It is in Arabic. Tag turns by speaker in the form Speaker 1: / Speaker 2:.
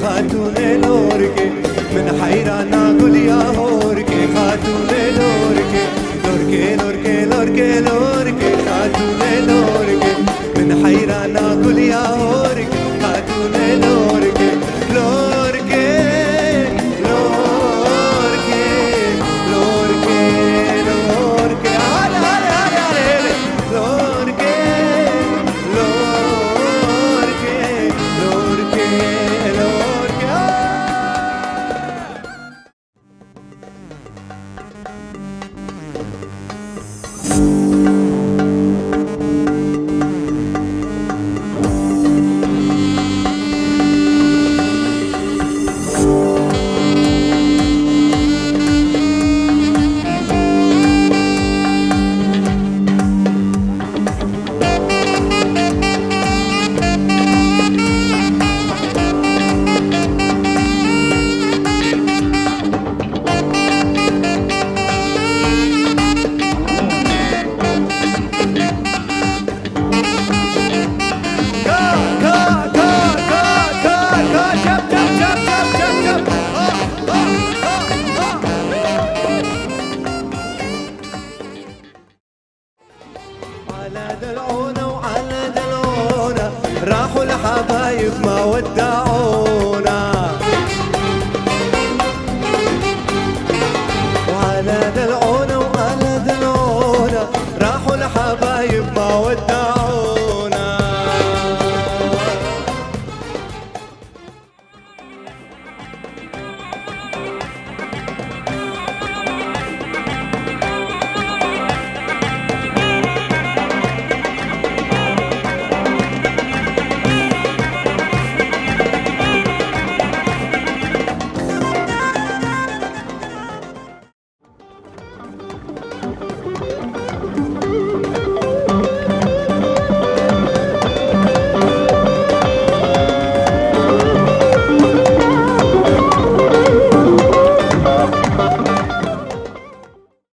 Speaker 1: خاتون لوركي من حيران اقول يا هوركي خاتون لوركي لوركي لوركي لوركي لوركي خاتون لوركي من حيران اقول يا هوركي خاتون لوركي لوركي لوركي لوركي لوركي هلا هلا هلا لوركي لوركي لوركي لوركي على دلعونا وعلى دلعونا راحوا الحبايب